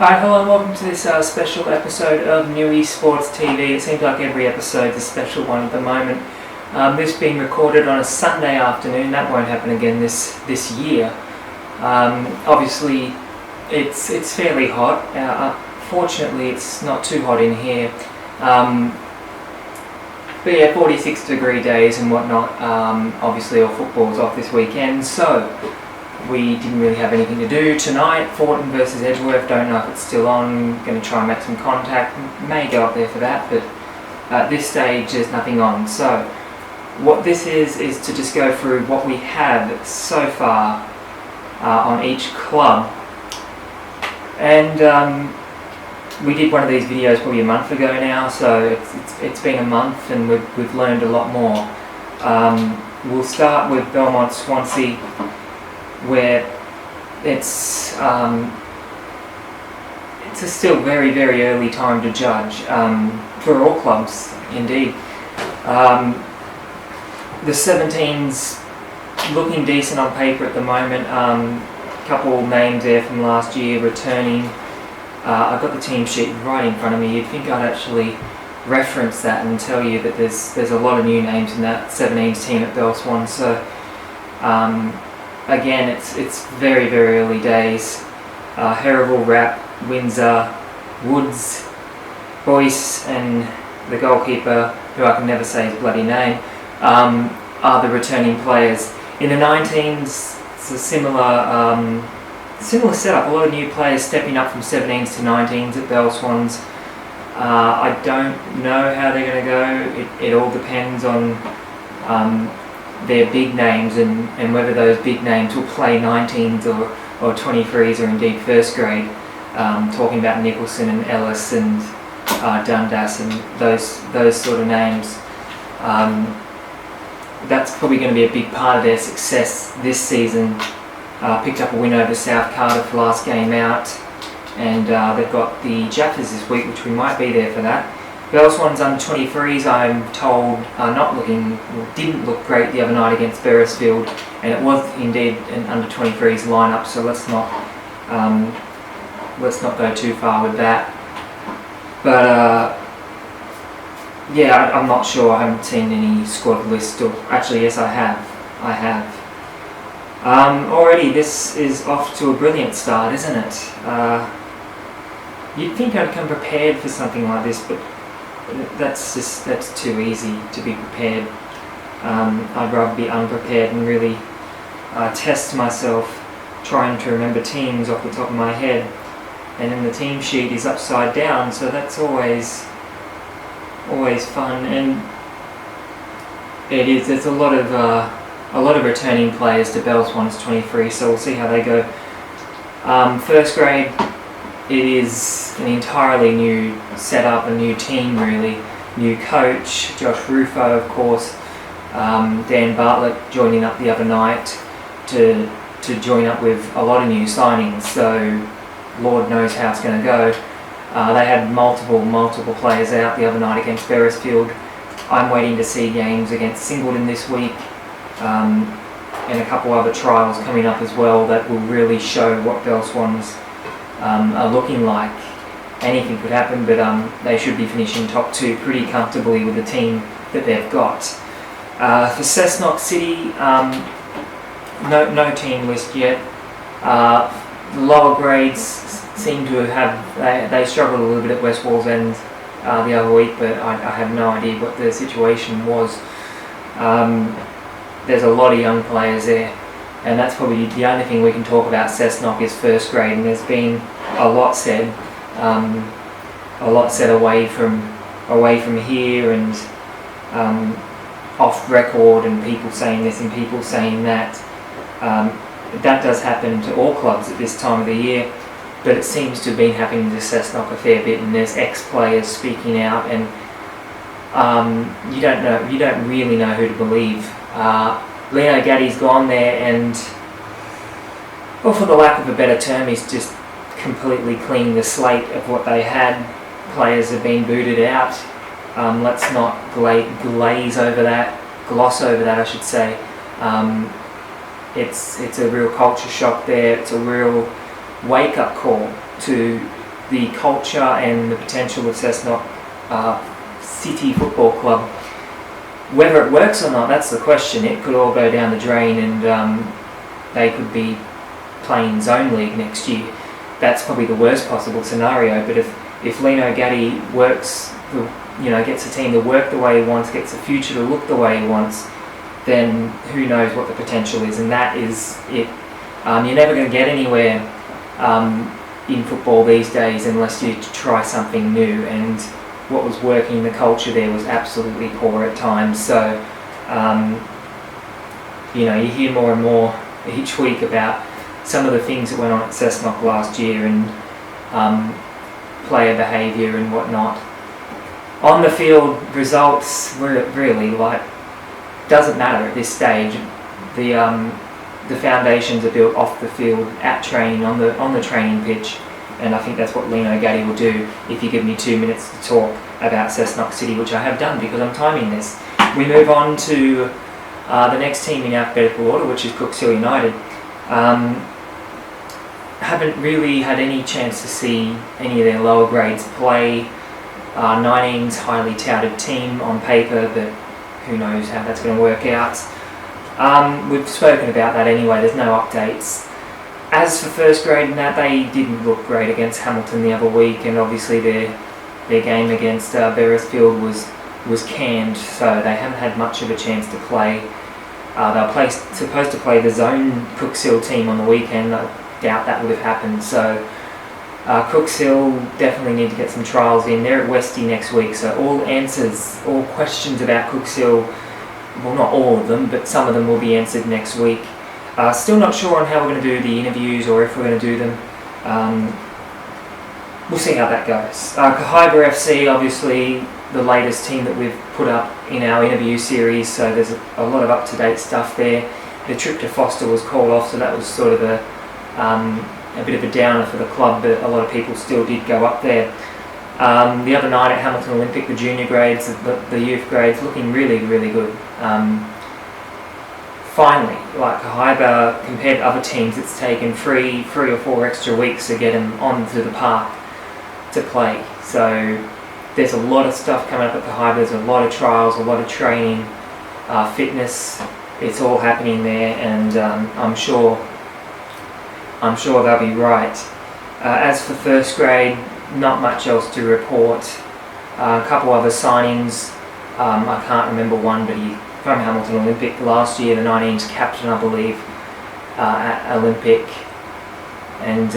Hi, hello and welcome to this special episode of New Esports TV. It seems like every episode is a special one at the moment. This being recorded on a Sunday afternoon. That won't happen again this year. Obviously, it's fairly hot. Fortunately, it's not too hot in here. But yeah, 46-degree days and whatnot. Obviously, all football's off this weekend, so we didn't really have anything to do tonight. Thornton versus Edgeworth, don't know if it's still on. Going to try and make some contact. May go up there for that, but at this stage there's nothing on. So what this is to just go through what we have so far on each club. And we did one of these videos probably a month ago now, so it's been a month and we've learned a lot more. We'll start with Belmont Swansea, where it's a still very, very early time to judge for all clubs, indeed. The 17's looking decent on paper at the moment. Couple names there from last year returning. I've got the team sheet right in front of me. You'd think I'd actually reference that and tell you that there's a lot of new names in that 17's team at Belswans. So again, it's very, very early days. Herrival, Rapp, Windsor, Woods, Boyce and the goalkeeper, who I can never say his bloody name, are the returning players. In the 19s, it's a similar setup. A lot of new players stepping up from 17s to 19s at Belswans. I don't know how they're going to go. It all depends on their big names and whether those big names will play 19s or 23s or indeed first grade. Talking about Nicholson and Ellis and Dundas and those sort of names. That's probably going to be a big part of their success this season. Picked up a win over South Cardiff last game out, and they've got the Jaffers this week, which we might be there for that. Belswans under 23s, I'm told, didn't look great the other night against Beresfield, and it was indeed an under 23s lineup. So let's not go too far with that. But yeah, I'm not sure. I haven't seen any squad list. Or actually, yes, I have. Already, this is off to a brilliant start, isn't it? You'd think I'd come prepared for something like this, but that's too easy to be prepared. I'd rather be unprepared and really test myself trying to remember teams off the top of my head. And then the team sheet is upside down, so that's always fun. And it is. There's a lot of returning players to Belswans 23, so we'll see how they go. First grade, it is an entirely new setup, a new team really, new coach, Josh Rufo of course, Dan Bartlett joining up the other night to join up with a lot of new signings, so Lord knows how it's going to go. They had multiple players out the other night against Beresfield. I'm waiting to see games against Singleton this week. And a couple other trials coming up as well that will really show what Belswans are looking like. Anything could happen, but they should be finishing top two pretty comfortably with the team that they've got. For Cessnock City, no team list yet. The lower grades seem to have, they struggled a little bit at West Wallsend the other week, but I have no idea what the situation was. There's a lot of young players there, and that's probably the only thing we can talk about Cessnock is first grade, and there's been a lot said away from here and off record, and people saying this and people saying that. That does happen to all clubs at this time of the year, but it seems to have been happening to Cessnock a fair bit, and there's ex-players speaking out, and you don't really know who to believe. Leno Gaddy's gone there, and well, for the lack of a better term, he's just completely cleaned the slate of what they had. Players have been booted out. Let's not gloss over that, I should say. It's a real culture shock there. It's a real wake-up call to the culture and the potential of Cessnock City Football Club. Whether it works or not, that's the question. It could all go down the drain, and they could be playing zone league next year. That's probably the worst possible scenario. But if Lino Gaddy works, gets the team to work the way he wants, gets the future to look the way he wants, then who knows what the potential is, and that is it. You're never going to get anywhere in football these days unless you try something new, and what was working in the culture there was absolutely poor at times. So you hear more and more each week about some of the things that went on at Cessnock last year, and player behaviour and whatnot. On the field, results were really doesn't matter at this stage. The foundations are built off the field, at training, on the training pitch, and I think that's what Lino Gaddy will do if you give me 2 minutes to talk about Cessnock City, which I have done because I'm timing this. We move on to the next team in alphabetical order, which is Cooks Hill United. Haven't really had any chance to see any of their lower grades play. 19's highly touted team on paper, but who knows how that's going to work out. We've spoken about that anyway, there's no updates. As for first grade and that, they didn't look great against Hamilton the other week, and obviously their game against Beresfield was canned, so they haven't had much of a chance to play. They were supposed to play the zone Cooks Hill team on the weekend. I doubt that would have happened, so Cooks Hill definitely need to get some trials in. They're at Westy next week, so all questions about Cooks Hill, well, not all of them, but some of them will be answered next week. Still not sure on how we're going to do the interviews, or if we're going to do them. We'll see how that goes. Kahibah FC, obviously the latest team that we've put up in our interview series, so there's a lot of up-to-date stuff there. The trip to Foster was called off, so that was sort of a bit of a downer for the club, but a lot of people still did go up there. The other night at Hamilton Olympic, the junior grades, the youth grades, looking really, really good. Finally, like Kahibah, compared to other teams, it's taken three or four extra weeks to get them onto the park to play. So there's a lot of stuff coming up at Kahibah. There's a lot of trials, a lot of training, fitness. It's all happening there, and I'm sure they'll be right. As for first grade, not much else to report. A couple other signings. I can't remember one, but he from Hamilton Olympic last year, the 19's captain, I believe, at Olympic, and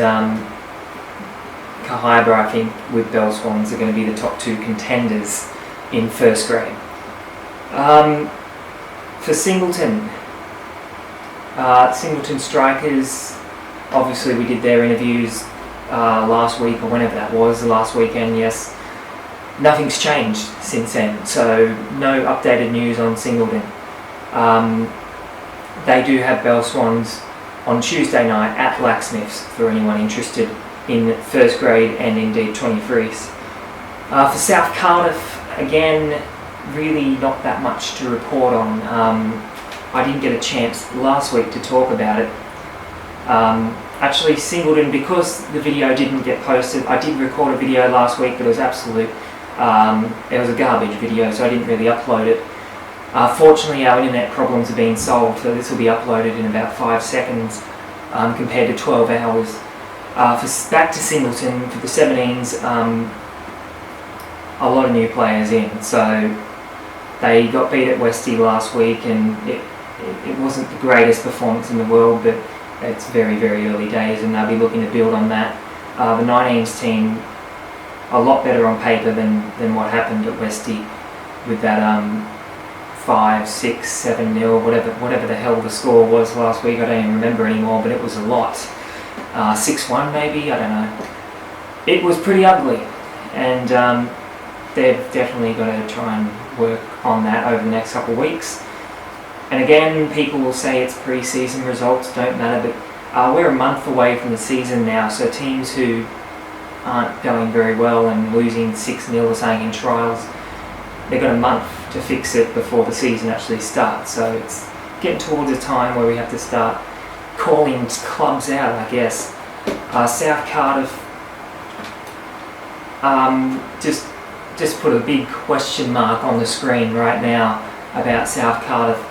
Kahibah, I think, with Belswans are going to be the top two contenders in first grade. For Singleton, Singleton Strikers, obviously we did their interviews last week, or whenever that was, last weekend, yes. Nothing's changed since then, so no updated news on Singleton. They do have Belswans on Tuesday night at Blacksmiths for anyone interested in first grade and indeed 23s. For South Cardiff, again, really not that much to report on. I didn't get a chance last week to talk about it. Actually, Singleton, because the video didn't get posted, I did record a video last week, but it was absolute. It was a garbage video, so I didn't really upload it. Fortunately, our internet problems are being solved, so this will be uploaded in about 5 seconds compared to 12 hours. Back to Singleton, for the 17s, a lot of new players in. So they got beat at Westy last week, and it wasn't the greatest performance in the world, but it's very, very early days, and they'll be looking to build on that. The 19s team, a lot better on paper than what happened at Westy with that 5, 6, 7-0, whatever the hell the score was last week. I don't even remember anymore, but it was a lot. 6-1 maybe, I don't know. It was pretty ugly, and they've definitely got to try and work on that over the next couple of weeks. And again, people will say it's pre-season results, don't matter, but we're a month away from the season now, so teams who aren't going very well and losing 6-0 or something in trials, they've got a month to fix it before the season actually starts. So it's getting towards a time where we have to start calling clubs out, I guess. South Cardiff, just put a big question mark on the screen right now about South Cardiff.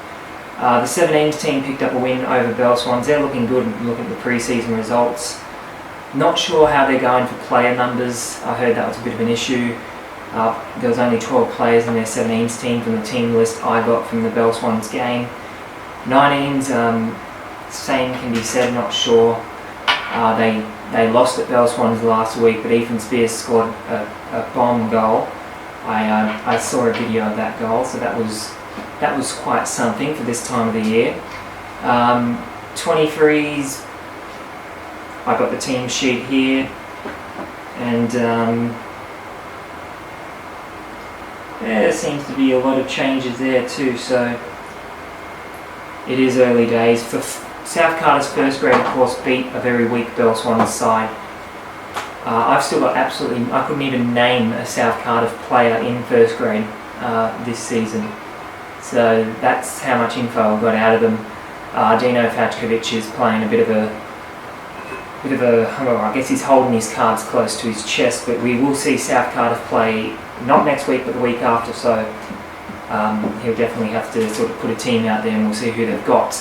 The 17s team picked up a win over Belswans. They're looking good looking at the pre-season results. Not sure how they're going for player numbers. I heard that was a bit of an issue. There was only 12 players in their 17s team from the team list I got from the Belswans game. 19s, same can be said, not sure. They lost at Belswans last week, but Ethan Spears scored a bomb goal. I saw a video of that goal, so that was quite something for this time of the year. 23s, I got the team sheet here, and there seems to be a lot of changes there too, so it is early days. For South Cardiff's first grade, of course, beat a very weak Belswans side. I've still got I couldn't even name a South Cardiff player in first grade this season. So that's how much info I got out of them. Dino Fatkovic is playing a bit of a, well, I guess he's holding his cards close to his chest, but we will see South Cardiff play not next week but the week after, so he'll definitely have to sort of put a team out there and we'll see who they've got.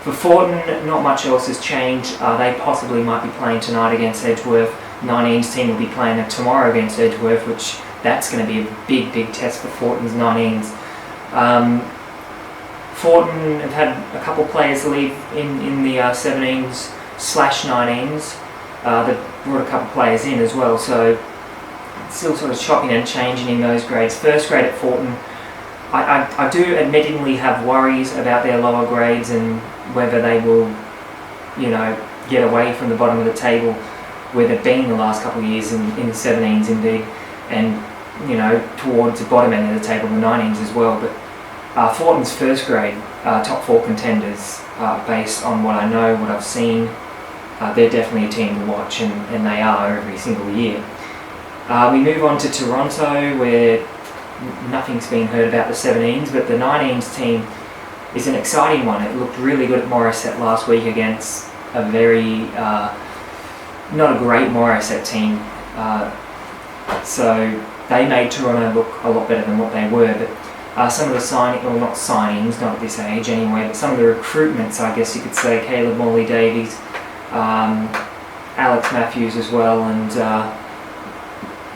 For Thornton, not much else has changed. They possibly might be playing tonight against Edgeworth. 19's team will be playing tomorrow against Edgeworth, which that's going to be a big test for Thornton's 19s. Thornton have had a couple players leave in the 17s / 19s. They've brought a couple players in as well, so it's still sort of chopping and changing in those grades. First grade at Thornton, I do admittedly have worries about their lower grades and whether they will, get away from the bottom of the table where they've been the last couple of years in the 17s indeed, and towards the bottom end of the table, the 19s as well. But Thornton's first grade, top 4 contenders, based on what I know, what I've seen, they're definitely a team to watch, and they are every single year. We move on to Toronto, where nothing's been heard about the 17s, but the 19s team is an exciting one. It looked really good at Morisset last week against a very, not a great Morisset team. So they made Toronto look a lot better than what they were, but some of the not signings, not at this age anyway, but some of the recruitments, I guess you could say, Caleb Morley-Davies, Alex Matthews as well, and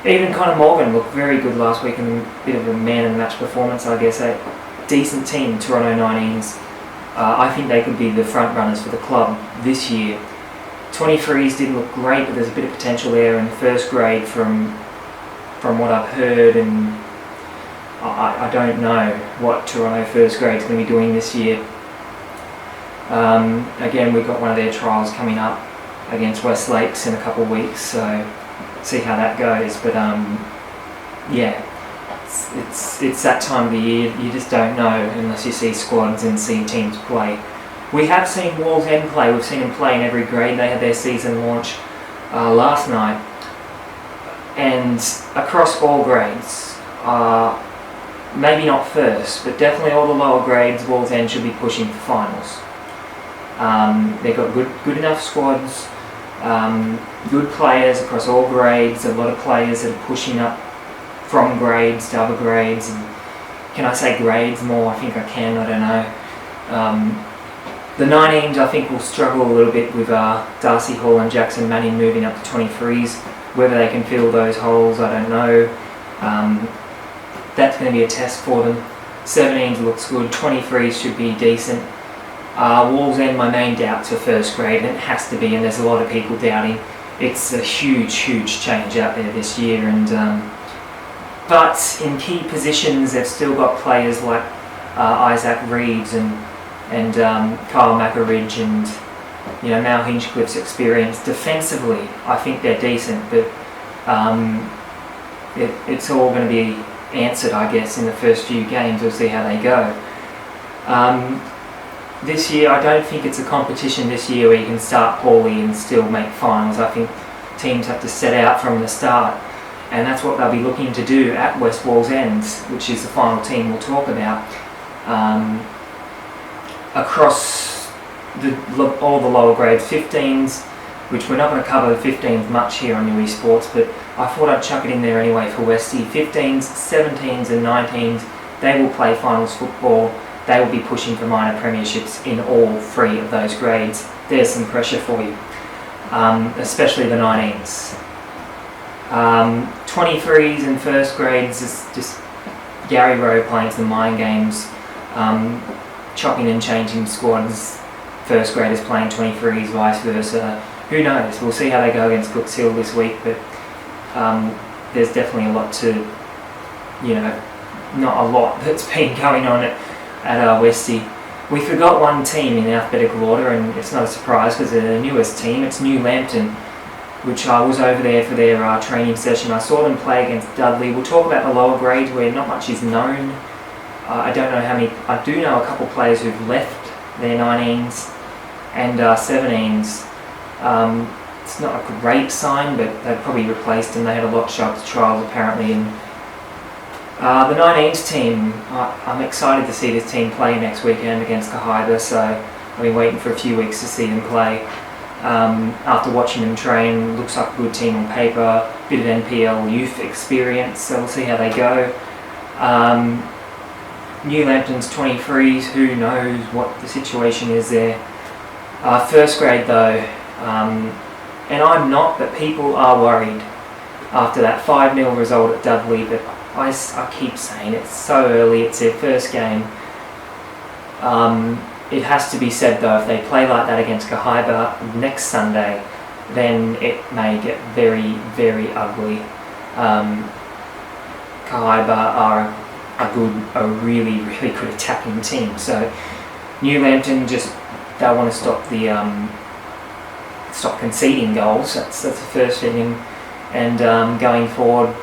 even Connor Morgan looked very good last week and a bit of a man of the match performance, I guess. A decent team, Toronto 19s. I think they could be the front runners for the club this year. 23s didn't look great, but there's a bit of potential there in first grade from what I've heard, and I don't know what Toronto first grade is going to be doing this year. Again, we've got one of their trials coming up against West Lakes in a couple of weeks, so see how that goes. But yeah, it's that time of the year. You just don't know unless you see squads and see teams play. We have seen Wallsend play. We've seen them play in every grade. They had their season launch last night, and across all grades, maybe not first, but definitely all the lower grades, Wallsend should be pushing for finals. They've got good enough squads, good players across all grades, a lot of players that are pushing up from grades to other grades. And can I say grades more? I think I can, I don't know. The 19s I think will struggle a little bit with Darcy Hall and Jackson Manning moving up to 23s. Whether they can fill those holes, I don't know. That's going to be a test for them. 17s looks good, 23s should be decent. Wallsend, my main doubts for first grade, and it has to be, and there's a lot of people doubting. It's a huge change out there this year, and but in key positions they've still got players like Isaac Reeves and Kyle Mackeridge and Mal Hinchcliffe's experience. Defensively, I think they're decent, but it's all going to be answered, I guess, in the first few games. We'll see how they go. This year, I don't think it's a competition this year where you can start poorly and still make finals. I think teams have to set out from the start, and that's what they'll be looking to do at West Wallsend, which is the final team we'll talk about. Across all the lower grades, 15s, which we're not going to cover the 15s much here on New Sports, but I thought I'd chuck it in there anyway for Westie. 15s, 17s and 19s, they will play finals football. They will be pushing for minor premierships in all 3 of those grades. There's some pressure for you, especially the 19s. 23s and first grades is just Gary Rowe playing some mind games, chopping and changing squads. First graders playing 23s, vice versa. Who knows? We'll see how they go against Cooks Hill this week, but there's definitely a lot to, not a lot that's been going on at Westie. We forgot one team in alphabetical order, and it's not a surprise because they're the newest team. It's New Lambton, which I was over there for their training session. I saw them play against Dudley. We'll talk about the lower grades where not much is known. I don't know how many. I do know a couple of players who've left their 19s and 17s. It's not a great sign, but they've probably replaced them. They had a lot show up to trials apparently. And the 19s team, I'm excited to see this team play next weekend against Kahibah. So I've been waiting for a few weeks to see them play. After watching them train, looks like a good team on paper, bit of NPL youth experience, so we'll see how they go. New Lambton's 23s, who knows what the situation is there. First grade though, and I'm not, but people are worried after that 5-0 result at Dudley, but I keep saying it's so early, it's their first game. It has to be said though, if they play like that against Kahibah next Sunday, then it may get very, very ugly. Kahibah are a really, really good attacking team. So New Lambton they'll want to stop conceding goals. That's the first thing. And going forward,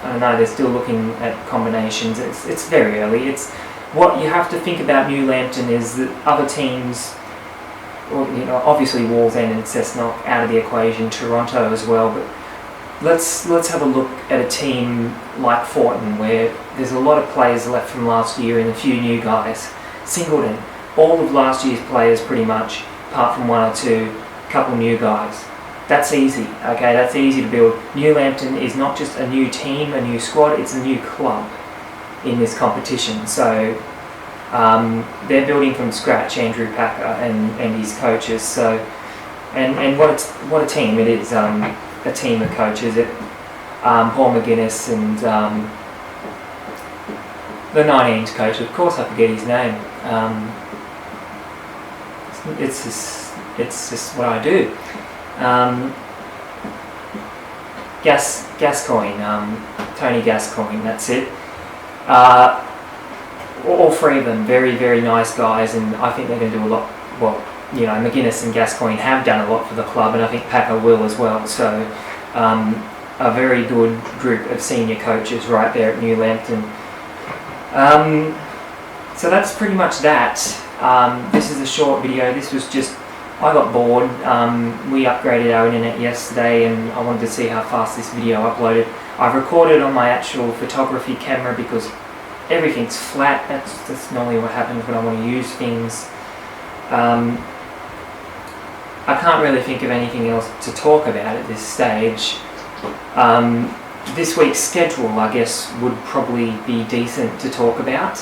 I don't know, they're still looking at combinations. It's very early. What you have to think about New Lambton is that other teams, obviously Wallsend and Cessnock out of the equation, Toronto as well, but let's have a look at a team like Thornton where there's a lot of players left from last year and a few new guys. Singleton, all of last year's players pretty much, apart from 1 or 2, couple new guys. That's easy, okay, that's easy to build. New Lambton is not just a new team, a new squad, it's a new club in this competition. So they're building from scratch, Andrew Packer and his coaches. So and what a team it is, a team of coaches. Paul McGuinness and the 19s coach, of course I forget his name. It's just what I do. Gascoigne, Tony Gascoigne, that's it. All 3 of them very, very nice guys, and I think they're going to do a lot. Well, McGuinness and Gascoigne have done a lot for the club, and I think Packer will as well. So a very good group of senior coaches right there at New Lambton. So that's pretty much that. This is a short video. This was just, I got bored. We upgraded our internet yesterday and I wanted to see how fast this video uploaded. I've recorded on my actual photography camera because everything's flat. That's normally what happens when I want to use things. I can't really think of anything else to talk about at this stage. This week's schedule, I guess, would probably be decent to talk about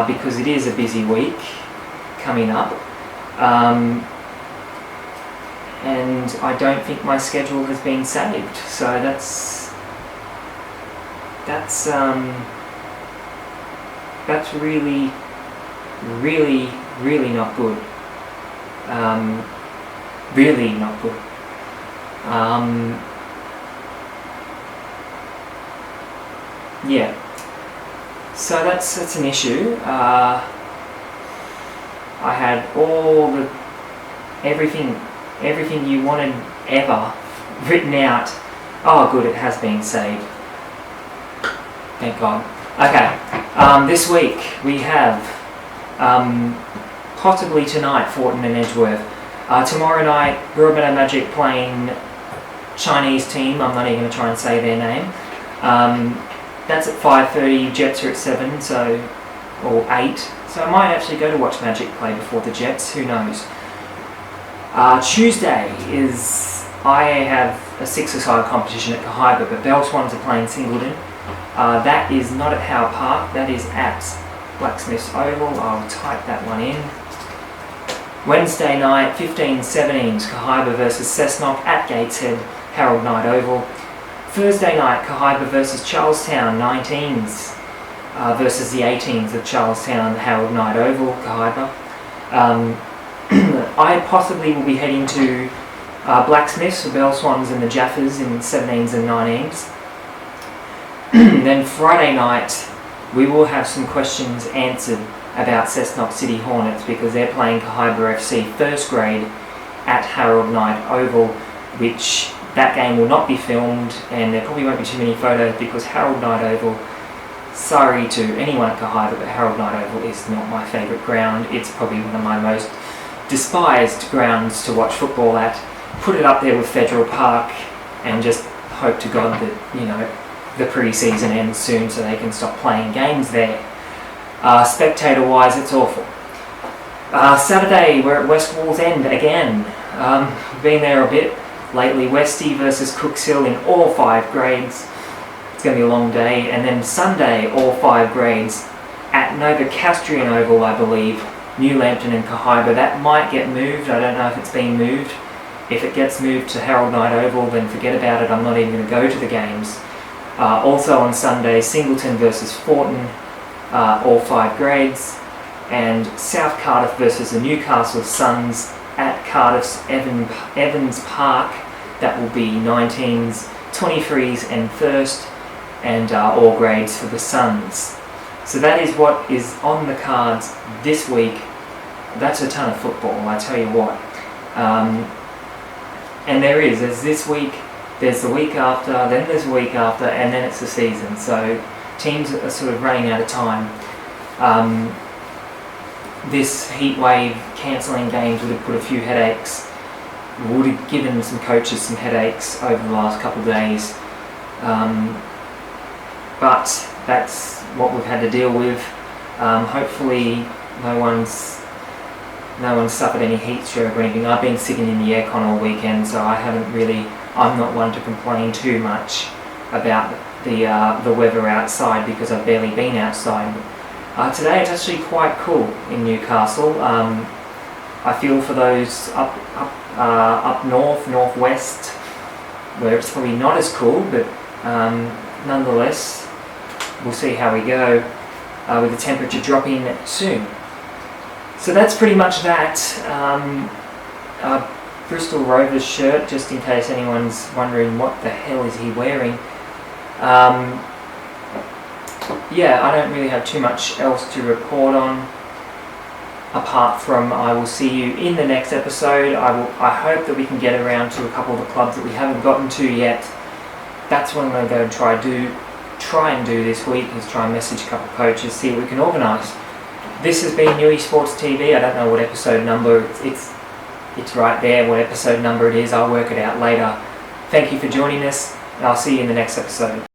because it is a busy week coming up. And I don't think my schedule has been saved, so that's really, really, really not good. Really not good. Yeah. So that's an issue. I had everything you wanted ever written out. Oh good, it has been saved. Thank God. Okay, this week we have possibly tonight Thornton and Edgeworth. Tomorrow night Burabetta Magic playing Chinese team. I'm not even going to try and say their name. That's at 5:30. Jets are at 7, or 8. So I might actually go to watch Magic play before the Jets. Who knows? Tuesday I have a 6-a-side competition at Kahibah, but Belswans are playing Singleton. That is not at Howe Park, that is at Blacksmith's Oval. I'll type that one in. Wednesday night, 15-17s, Kahibah versus Cessnock at Gateshead, Harold Knight Oval. Thursday night, Kahibah versus Charlestown, 19s versus the 18s of Charlestown, Harold Knight Oval, Kahibah. I possibly will be heading to Blacksmiths for Belswans and the Jaffers in 17s and 19s. Then Friday night, we will have some questions answered about Cessnock City Hornets because they're playing Kahibah FC first grade at Harold Knight Oval, which that game will not be filmed and there probably won't be too many photos because Harold Knight Oval, sorry to anyone at Kahibah, but Harold Knight Oval is not my favourite ground. It's probably one of my most despised grounds to watch football at. Put it up there with Federal Park and just hope to God that, the pre-season ends soon so they can stop playing games there. Spectator-wise, it's awful. Saturday, we're at West Wallsend again. Been there a bit lately. Westie versus Cooks Hill in all 5 grades. It's going to be a long day. And then Sunday, all 5 grades at Novocastrian Oval, I believe. New Lambton and Kahibah. That might get moved. I don't know if it's been moved. If it gets moved to Harold Knight Oval, then forget about it. I'm not even going to go to the games. Also on Sunday, Singleton versus Thornton, all 5 grades, and South Cardiff versus the Newcastle Suns at Cardiff's Evans Park. That will be 19s, 23s and first, and all grades for the Suns. So that is what is on the cards this week. That's a ton of football, I tell you what. And there's this week, there's the week after, then there's the week after, and then it's the season. So teams are sort of running out of time. This heat wave cancelling games would have put a few headaches, would have given some coaches some headaches over the last couple of days. But that's what we've had to deal with. Hopefully no one's suffered any heat stroke or anything. I've been sitting in the aircon all weekend, so I'm not one to complain too much about the weather outside because I've barely been outside. Today it's actually quite cool in Newcastle. I feel for those up north, northwest, where it's probably not as cool, but nonetheless, we'll see how we go with the temperature dropping soon. So that's pretty much that. Bristol Rovers shirt, just in case anyone's wondering what the hell is he wearing. I don't really have too much else to report on, apart from I will see you in the next episode. I hope that we can get around to a couple of the clubs that we haven't gotten to yet. That's what I'm going to go and try and do this week, is try and message a couple of coaches, see what we can organise. This has been New Sports TV. I don't know what episode number it's right there, what episode number it is. I'll work it out later. Thank you for joining us, and I'll see you in the next episode.